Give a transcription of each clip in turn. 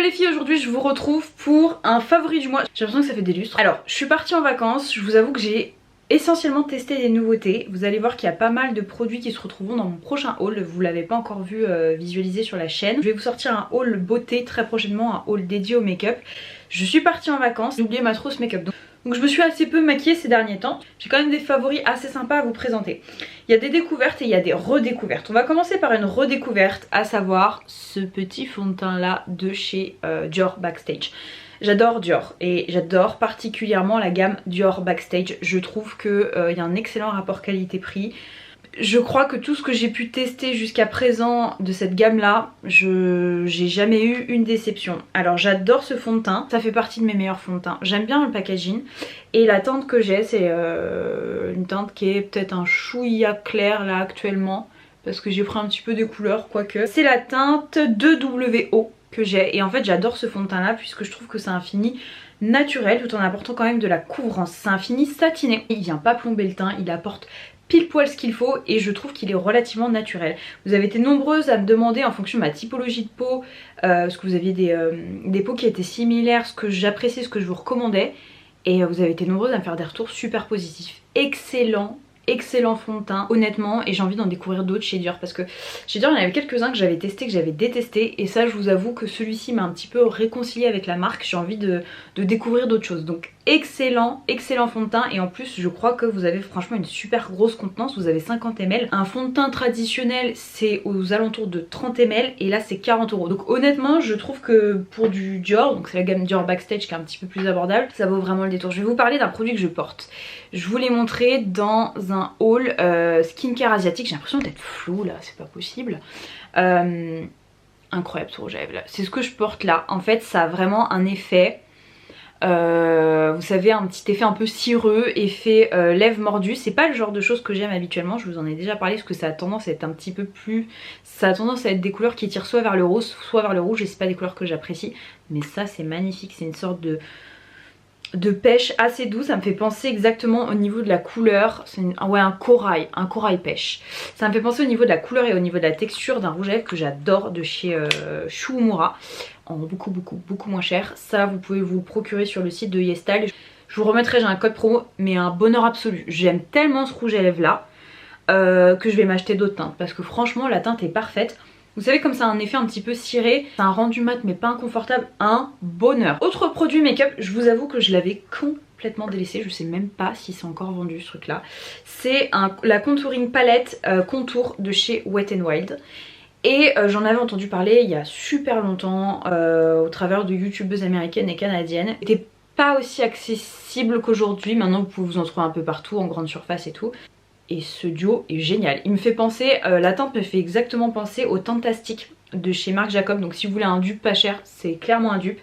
Hello les filles, aujourd'hui je vous retrouve pour un favori du mois. J'ai l'impression que ça fait des lustres. Alors, je suis partie en vacances, je vous avoue que j'ai essentiellement testé des nouveautés. Vous allez voir qu'il y a pas mal de produits qui se retrouveront dans mon prochain haul. Vous l'avez pas encore vu visualisé sur la chaîne. Je vais vous sortir un haul beauté très prochainement, un haul dédié au make-up. Je suis partie en vacances, j'ai oublié ma trousse make-up. Donc je me suis assez peu maquillée ces derniers temps. J'ai quand même des favoris assez sympas à vous présenter. Il y a des découvertes et il y a des redécouvertes. On va commencer par une redécouverte, à savoir ce petit fond de teint là de chez Dior Backstage. J'adore Dior et j'adore particulièrement la gamme Dior Backstage. Je trouve qu'il y a un excellent rapport qualité-prix. Je crois que tout ce que j'ai pu tester jusqu'à présent de cette gamme là, j'ai jamais eu une déception. Alors j'adore ce fond de teint, ça fait partie de mes meilleurs fonds de teint. J'aime bien le packaging et la teinte que j'ai c'est une teinte qui est peut-être un chouïa clair là actuellement. Parce que j'ai pris un petit peu des couleurs quoique. C'est la teinte 2WO que j'ai et en fait j'adore ce fond de teint là puisque je trouve que c'est un fini naturel tout en apportant quand même de la couvrance. C'est un fini satiné, il vient pas plomber le teint, il apporte pile poil ce qu'il faut et je trouve qu'il est relativement naturel. Vous avez été nombreuses à me demander en fonction de ma typologie de peau, parce que vous aviez des peaux qui étaient similaires, ce que j'appréciais, ce que je vous recommandais, et vous avez été nombreuses à me faire des retours super positifs. Excellent fond de teint honnêtement, et j'ai envie d'en découvrir d'autres chez Dior parce que chez Dior il y en avait quelques-uns que j'avais testé, que j'avais détesté, et ça je vous avoue que celui-ci m'a un petit peu réconcilié avec la marque. J'ai envie de découvrir d'autres choses. Donc excellent fond de teint, et en plus je crois que vous avez franchement une super grosse contenance, vous avez 50 ml. Un fond de teint traditionnel c'est aux alentours de 30 ml et là c'est 40 €. Donc honnêtement je trouve que pour du Dior, donc c'est la gamme Dior Backstage qui est un petit peu plus abordable, ça vaut vraiment le détour. Je vais vous parler d'un produit que je porte. Je vous l'ai montré dans un haul skincare asiatique. J'ai l'impression d'être floue là, c'est pas possible. Incroyable ce rouge à lèvres là. C'est ce que je porte là. En fait ça a vraiment un effet, vous savez, un petit effet un peu cireux, effet lèvres mordues. C'est pas le genre de choses que j'aime habituellement, je vous en ai déjà parlé parce que ça a tendance à être un petit peu plus... Ça a tendance à être des couleurs qui tirent soit vers le rose, soit vers le rouge, et c'est pas des couleurs que j'apprécie. Mais ça c'est magnifique, c'est une sorte de pêche assez douce, ça me fait penser exactement au niveau de la couleur, c'est un corail pêche. Ça me fait penser au niveau de la couleur et au niveau de la texture d'un rouge à lèvres que j'adore de chez Shu Uemura, en beaucoup moins cher. Ça vous pouvez vous le procurer sur le site de YesStyle. Je vous remettrai, j'ai un code promo, mais un bonheur absolu. J'aime tellement ce rouge à lèvres là que je vais m'acheter d'autres teintes parce que franchement la teinte est parfaite. Vous savez, comme ça a un effet un petit peu ciré, c'est un rendu mat mais pas inconfortable, un bonheur. Autre produit make-up, je vous avoue que je l'avais complètement délaissé, je sais même pas si c'est encore vendu ce truc là. C'est la contouring palette contour de chez Wet n Wild. Et j'en avais entendu parler il y a super longtemps au travers de youtubeuses américaines et canadiennes. C'était pas aussi accessible qu'aujourd'hui, maintenant vous pouvez vous en trouver un peu partout, en grande surface et tout. Et ce duo est génial. Il me fait penser, la teinte me fait exactement penser au Tintastic de chez Marc Jacob. Donc si vous voulez un dupe pas cher, c'est clairement un dupe.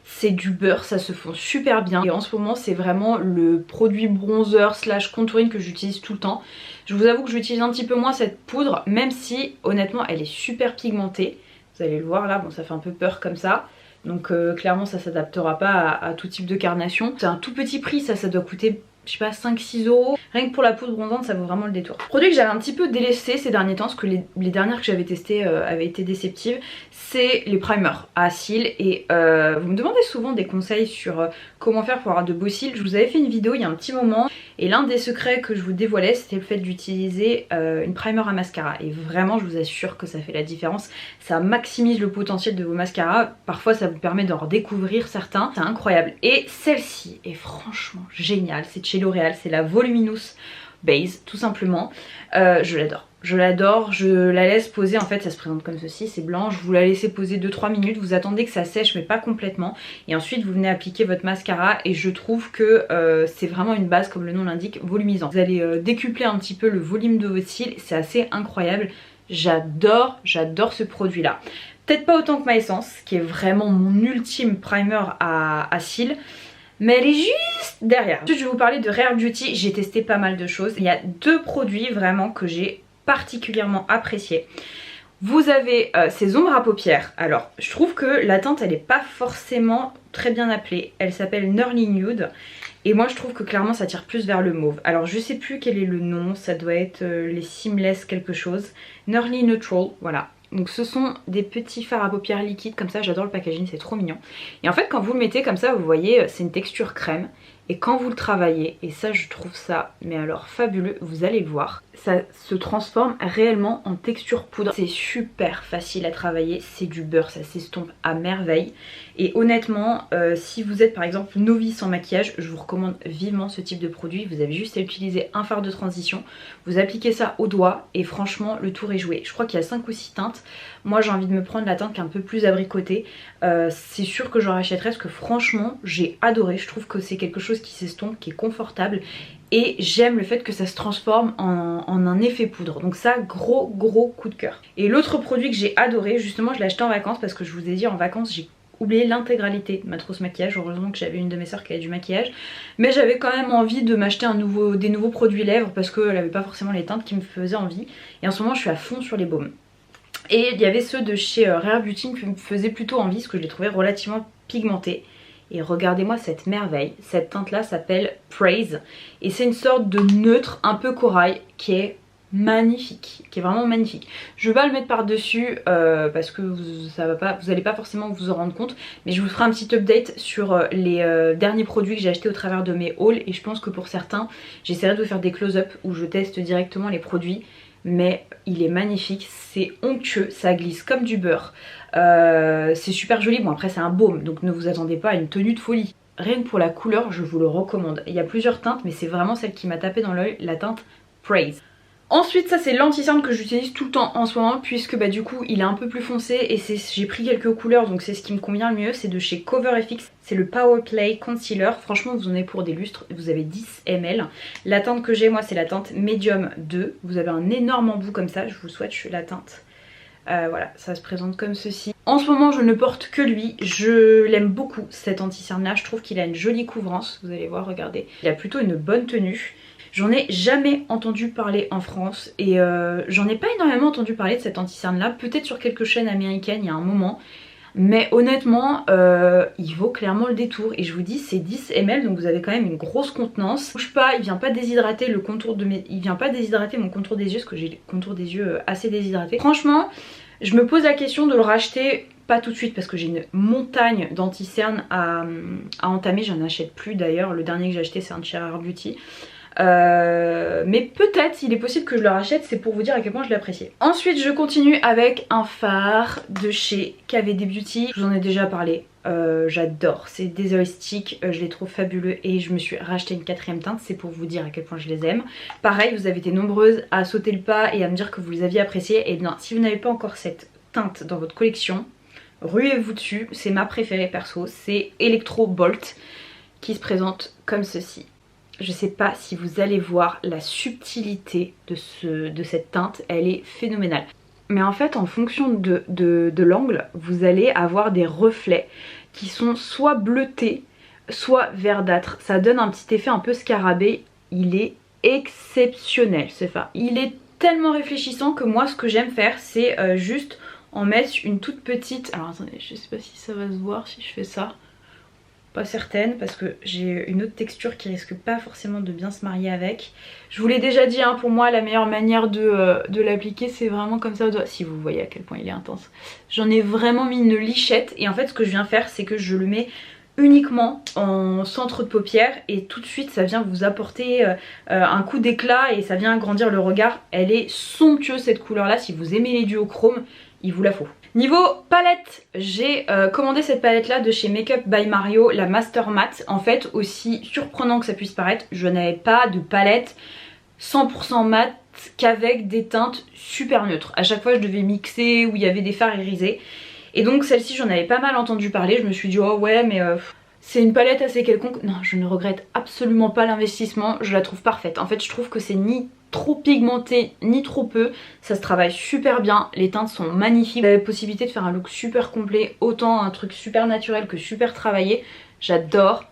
C'est du beurre, ça se fond super bien. Et en ce moment c'est vraiment le produit bronzer slash contouring que j'utilise tout le temps. Je vous avoue que j'utilise un petit peu moins cette poudre, même si honnêtement elle est super pigmentée. Vous allez le voir là, bon ça fait un peu peur comme ça. Donc clairement ça s'adaptera pas à tout type de carnation. C'est un tout petit prix, ça doit coûter... je sais pas, 5-6 €. Rien que pour la poudre bronzante ça vaut vraiment le détour. Produit que j'avais un petit peu délaissé ces derniers temps parce que les dernières que j'avais testées avaient été déceptives, c'est les primers à cils. Et vous me demandez souvent des conseils sur comment faire pour avoir de beaux cils. Je vous avais fait une vidéo il y a un petit moment et l'un des secrets que je vous dévoilais c'était le fait d'utiliser une primer à mascara. Et vraiment je vous assure que ça fait la différence. Ça maximise le potentiel de vos mascaras. Parfois ça vous permet d'en redécouvrir certains. C'est incroyable. Et celle-ci est franchement géniale. C'est de chez L'Oréal, c'est la Voluminous Base tout simplement. Je l'adore. Je l'adore, je la laisse poser, en fait ça se présente comme ceci, c'est blanc, je vous la laissez poser 2-3 minutes, vous attendez que ça sèche mais pas complètement, et ensuite vous venez appliquer votre mascara, et je trouve que c'est vraiment une base, comme le nom l'indique, volumisant. Vous allez décupler un petit peu le volume de votre cils, c'est assez incroyable, j'adore ce produit là. Peut-être pas autant que ma Essence, qui est vraiment mon ultime primer à cils, mais elle est juste derrière. Ensuite je vais vous parler de Rare Beauty, j'ai testé pas mal de choses, il y a 2 produits vraiment que j'ai particulièrement apprécié. Vous avez ces ombres à paupières. Alors je trouve que la teinte elle est pas forcément très bien appelée. Elle s'appelle Nerly Nude et moi je trouve que clairement ça tire plus vers le mauve. Alors je sais plus quel est le nom, ça doit être les Seamless quelque chose. Nerly Neutral, voilà. Donc ce sont des petits fards à paupières liquides comme ça, j'adore le packaging, c'est trop mignon. Et en fait quand vous le mettez comme ça, vous voyez, c'est une texture crème. Et quand vous le travaillez, et ça je trouve ça, mais alors fabuleux, vous allez le voir, ça se transforme réellement en texture poudre. C'est super facile à travailler, c'est du beurre, ça s'estompe à merveille. Et honnêtement, si vous êtes par exemple novice en maquillage, je vous recommande vivement ce type de produit. Vous avez juste à utiliser un fard de transition, vous appliquez ça au doigt et franchement le tour est joué. Je crois qu'il y a 5 ou 6 teintes. Moi j'ai envie de me prendre la teinte qui est un peu plus abricotée. C'est sûr que j'en rachèterai parce que franchement j'ai adoré. Je trouve que c'est quelque chose qui s'estompe, qui est confortable. Et j'aime le fait que ça se transforme en un effet poudre. Donc ça, gros coup de cœur. Et l'autre produit que j'ai adoré, justement je l'ai acheté en vacances parce que je vous ai dit en vacances j'ai oublié l'intégralité de ma trousse maquillage. Heureusement que j'avais une de mes soeurs qui avait du maquillage. Mais j'avais quand même envie de m'acheter des nouveaux produits lèvres parce qu'elle avait pas forcément les teintes qui me faisaient envie. Et en ce moment je suis à fond sur les baumes. Et il y avait ceux de chez Rare Beauty qui me faisaient plutôt envie parce que je les trouvais relativement pigmentés. Et regardez-moi cette merveille, cette teinte là s'appelle Praise. Et c'est une sorte de neutre un peu corail qui est magnifique, qui est vraiment magnifique. Je vais pas le mettre par dessus parce que vous allez pas forcément vous en rendre compte. Mais je vous ferai un petit update sur les derniers produits que j'ai achetés au travers de mes hauls. Et je pense que pour certains, j'essaierai de vous faire des close-up où je teste directement les produits. Mais il est magnifique, c'est onctueux, ça glisse comme du beurre. C'est super joli, bon après c'est un baume, donc ne vous attendez pas à une tenue de folie. Rien que pour la couleur, je vous le recommande. Il y a plusieurs teintes, mais c'est vraiment celle qui m'a tapé dans l'œil, la teinte Praise. Ensuite ça c'est l'anti-cerne que j'utilise tout le temps en ce moment puisque bah du coup il est un peu plus foncé et j'ai pris quelques couleurs donc c'est ce qui me convient le mieux. C'est de chez CoverFX, c'est le Power Play Concealer. Franchement vous en avez pour des lustres, vous avez 10 ml. La teinte que j'ai moi c'est la teinte Medium 2. Vous avez un énorme embout comme ça, je vous swatch la teinte. Voilà, ça se présente comme ceci. En ce moment je ne porte que lui, je l'aime beaucoup cet anti-cerne là, je trouve qu'il a une jolie couvrance, vous allez voir, regardez. Il a plutôt une bonne tenue. J'en ai jamais entendu parler en France et j'en ai pas énormément entendu parler de cet anti-cerne là, peut-être sur quelques chaînes américaines il y a un moment. Mais honnêtement, il vaut clairement le détour et je vous dis c'est 10 ml donc vous avez quand même une grosse contenance. Il bouge pas, il vient pas déshydrater le contour de il vient pas déshydrater mon contour des yeux parce que j'ai le contour des yeux assez déshydraté. Franchement, je me pose la question de le racheter. Pas tout de suite parce que j'ai une montagne d'anti-cerne à entamer, j'en achète plus d'ailleurs. Le dernier que j'ai acheté c'est un de chez Rare Beauty. Mais peut-être il est possible que je le rachète, c'est pour vous dire à quel point je l'apprécie. Ensuite je continue avec un fard de chez KVD Beauty, je vous en ai déjà parlé, j'adore, c'est des heuristiques, je les trouve fabuleux et je me suis racheté une 4ème teinte, c'est pour vous dire à quel point je les aime. Pareil, vous avez été nombreuses à sauter le pas et à me dire que vous les aviez appréciées, et bien si vous n'avez pas encore cette teinte dans votre collection, ruez-vous dessus, c'est ma préférée perso, c'est Electro Bolt qui se présente comme ceci. Je sais pas si vous allez voir la subtilité de cette teinte, elle est phénoménale. Mais en fait en fonction de l'angle, vous allez avoir des reflets qui sont soit bleutés, soit verdâtres. Ça donne un petit effet un peu scarabée, il est exceptionnel ce fard. Il est tellement réfléchissant que moi ce que j'aime faire c'est juste en mettre une toute petite... Alors attendez, je sais pas si ça va se voir si je fais ça. Pas certaine parce que j'ai une autre texture qui risque pas forcément de bien se marier avec. Je vous l'ai déjà dit, hein, pour moi la meilleure manière de l'appliquer c'est vraiment comme ça au doigt. Si vous voyez à quel point il est intense. J'en ai vraiment mis une lichette et en fait ce que je viens faire c'est que je le mets uniquement en centre de paupière et tout de suite ça vient vous apporter un coup d'éclat et ça vient agrandir le regard. Elle est somptueuse cette couleur là, si vous aimez les duochromes il vous la faut. Niveau palette, j'ai commandé cette palette là de chez Makeup by Mario, la Master Matte. En fait, aussi surprenant que ça puisse paraître, je n'avais pas de palette 100% mat qu'avec des teintes super neutres. À chaque fois je devais mixer où il y avait des fards irisés. Et donc celle-ci j'en avais pas mal entendu parler, je me suis dit oh ouais mais c'est une palette assez quelconque. Non, je ne regrette absolument pas l'investissement, je la trouve parfaite. En fait je trouve que c'est ni trop pigmenté ni trop peu, ça se travaille super bien, les teintes sont magnifiques, vous avez la possibilité de faire un look super complet, autant un truc super naturel que super travaillé. J'adore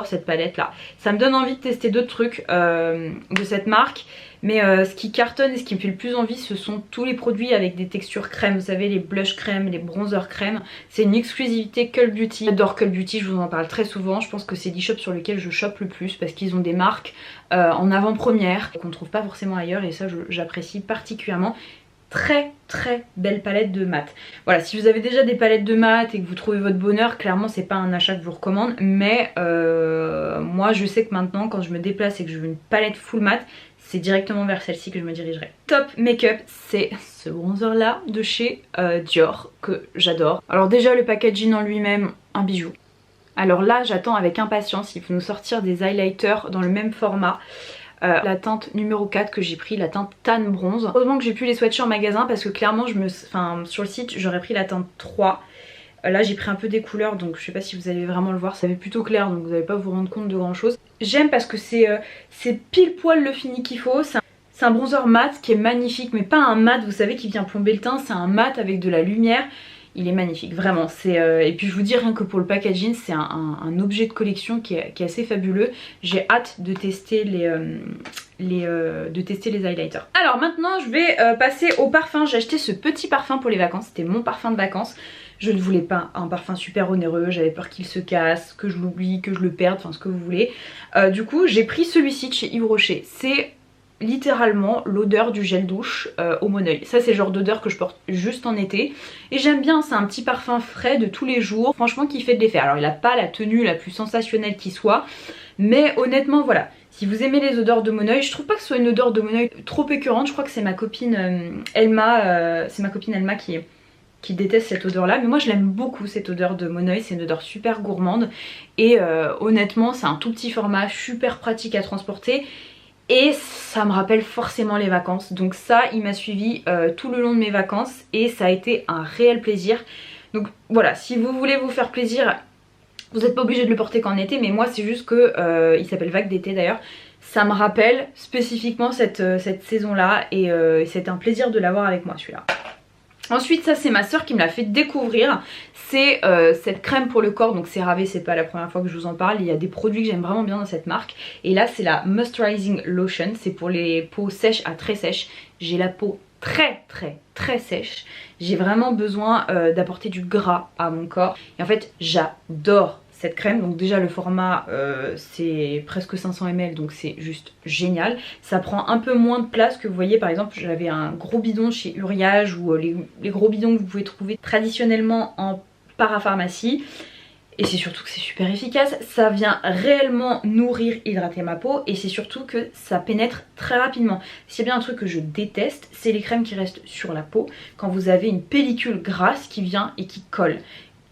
cette palette là. Ça me donne envie de tester d'autres trucs de cette marque. Mais ce qui cartonne et ce qui me fait le plus envie ce sont tous les produits avec des textures crème. Vous savez, les blush crème, les bronzers crème. C'est une exclusivité Cult Beauty. J'adore Cult Beauty, je vous en parle très souvent. Je pense que c'est l'e-shop sur lequel je chope le plus parce qu'ils ont des marques en avant-première qu'on ne trouve pas forcément ailleurs et ça j'apprécie particulièrement. très belle palette de mat. Voilà, si vous avez déjà des palettes de mat et que vous trouvez votre bonheur, clairement c'est pas un achat que je vous recommande, mais moi je sais que maintenant quand je me déplace et que je veux une palette full mat, c'est directement vers celle-ci que je me dirigerai. Top make-up, c'est ce bronzer là de chez Dior que j'adore. Alors déjà le packaging en lui-même, un bijou. Alors là j'attends avec impatience, il faut nous sortir des highlighters dans le même format. La teinte numéro 4 que j'ai pris, la teinte tan bronze. Heureusement que j'ai pu les swatcher en magasin parce que clairement sur le site j'aurais pris la teinte 3. Là j'ai pris un peu des couleurs donc je sais pas si vous allez vraiment le voir, ça va être plutôt clair donc vous n'allez pas vous rendre compte de grand chose. J'aime parce que c'est pile poil le fini qu'il faut. C'est un bronzer mat qui est magnifique, mais pas un mat vous savez qui vient plomber le teint, c'est un mat avec de la lumière. Il est magnifique, vraiment. Et puis je vous dis rien que pour le packaging, c'est un objet de collection qui est assez fabuleux. J'ai hâte de tester les highlighters. Alors maintenant je vais passer au parfum. J'ai acheté ce petit parfum pour les vacances, c'était mon parfum de vacances. Je ne voulais pas un parfum super onéreux, j'avais peur qu'il se casse, que je l'oublie, que je le perde, enfin ce que vous voulez. Du coup j'ai pris celui-ci de chez Yves Rocher. C'est littéralement l'odeur du gel douche au Moneuil. Ça c'est le genre d'odeur que je porte juste en été et j'aime bien, c'est un petit parfum frais de tous les jours, franchement qui fait de l'effet. Alors il n'a pas la tenue la plus sensationnelle qui soit, mais honnêtement voilà, si vous aimez les odeurs de Moneuil, je trouve pas que ce soit une odeur de Moneuil trop écœurante. Je crois que c'est ma copine Elma, qui déteste cette odeur là, mais moi je l'aime beaucoup cette odeur de Moneuil, c'est une odeur super gourmande et honnêtement c'est un tout petit format, super pratique à transporter. Et ça me rappelle forcément les vacances. Donc ça, il m'a suivi tout le long de mes vacances et ça a été un réel plaisir. Donc voilà, si vous voulez vous faire plaisir, vous n'êtes pas obligé de le porter qu'en été. Mais moi, c'est juste que, il s'appelle Vague d'été d'ailleurs. Ça me rappelle spécifiquement cette saison-là et c'est un plaisir de l'avoir avec moi celui-là. Ensuite ça c'est ma soeur qui me l'a fait découvrir, c'est cette crème pour le corps, donc CeraVe, c'est pas la première fois que je vous en parle, il y a des produits que j'aime vraiment bien dans cette marque. Et là c'est la Moisturizing Lotion, c'est pour les peaux sèches à très sèches. J'ai la peau très sèche, j'ai vraiment besoin d'apporter du gras à mon corps. Et en fait j'adore cette crème, donc déjà le format c'est presque 500 ml donc c'est juste génial. Ça prend un peu moins de place que vous voyez, par exemple j'avais un gros bidon chez Uriage ou les gros bidons que vous pouvez trouver traditionnellement en parapharmacie. Et c'est surtout que c'est super efficace, ça vient réellement nourrir, hydrater ma peau et c'est surtout que ça pénètre très rapidement. S'il y a bien un truc que je déteste, c'est les crèmes qui restent sur la peau quand vous avez une pellicule grasse qui vient et qui colle.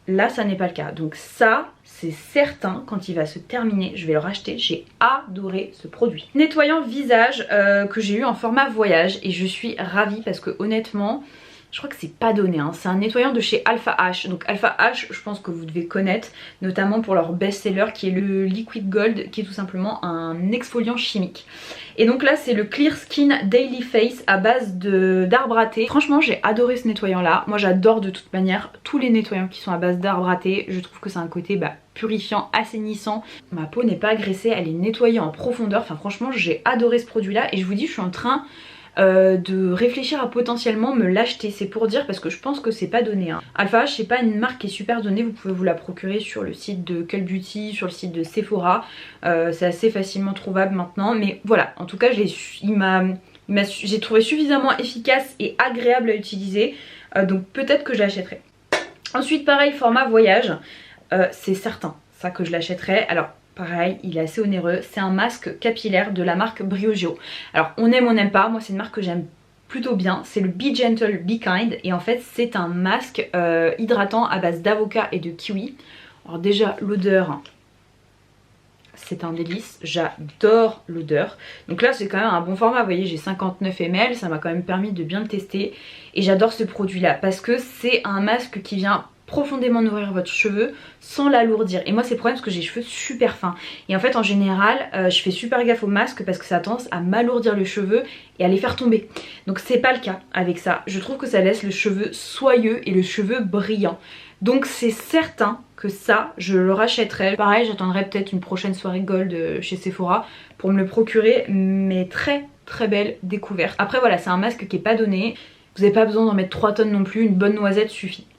Là ça n'est pas le cas, donc ça c'est certain, quand il va se terminer je vais le racheter. J'ai adoré ce produit. Nettoyant visage que j'ai eu en format voyage et je suis ravie parce que honnêtement je crois que c'est pas donné hein. C'est un nettoyant de chez Alpha H. Donc Alpha H je pense que vous devez connaître, notamment pour leur best-seller qui est le Liquid Gold, qui est tout simplement un exfoliant chimique. Et donc là c'est le Clear Skin Daily Face à base d'arbre à thé. Franchement j'ai adoré ce nettoyant là. Moi j'adore de toute manière tous les nettoyants qui sont à base d'arbre à thé. Je trouve que c'est un côté purifiant, assainissant. Ma peau n'est pas agressée, elle est nettoyée en profondeur. Enfin franchement j'ai adoré ce produit là et je vous dis je suis en train de réfléchir à potentiellement me l'acheter. C'est pour dire parce que je pense que c'est pas donné hein. Alpha H c'est pas une marque qui est super donnée, vous pouvez vous la procurer sur le site de Cult Beauty, sur le site de Sephora, c'est assez facilement trouvable maintenant. Mais voilà, en tout cas j'ai trouvé suffisamment efficace et agréable à utiliser, donc peut-être que je l'achèterai. Ensuite pareil, format voyage, c'est certain ça que je l'achèterai. Alors pareil, il est assez onéreux, c'est un masque capillaire de la marque Briogeo. Alors on aime, on n'aime pas, moi c'est une marque que j'aime plutôt bien, c'est le Be Gentle, Be Kind et en fait c'est un masque hydratant à base d'avocat et de kiwi. Alors déjà l'odeur, c'est un délice, j'adore l'odeur. Donc là c'est quand même un bon format, vous voyez j'ai 59 ml, ça m'a quand même permis de bien le tester. Et j'adore ce produit là parce que c'est un masque qui vient profondément nourrir votre cheveu sans l'alourdir. Et moi c'est le problème parce que j'ai les cheveux super fins. Et en fait en général je fais super gaffe au masque parce que ça a tendance à m'alourdir les cheveux et à les faire tomber. Donc c'est pas le cas avec ça. Je trouve que ça laisse le cheveu soyeux et le cheveu brillant. Donc c'est certain que ça je le rachèterai. Pareil j'attendrai peut-être une prochaine soirée gold chez Sephora pour me le procurer, mais très belle découverte. Après voilà c'est un masque qui est pas donné. Vous n'avez pas besoin d'en mettre 3 tonnes non plus, une bonne noisette suffit.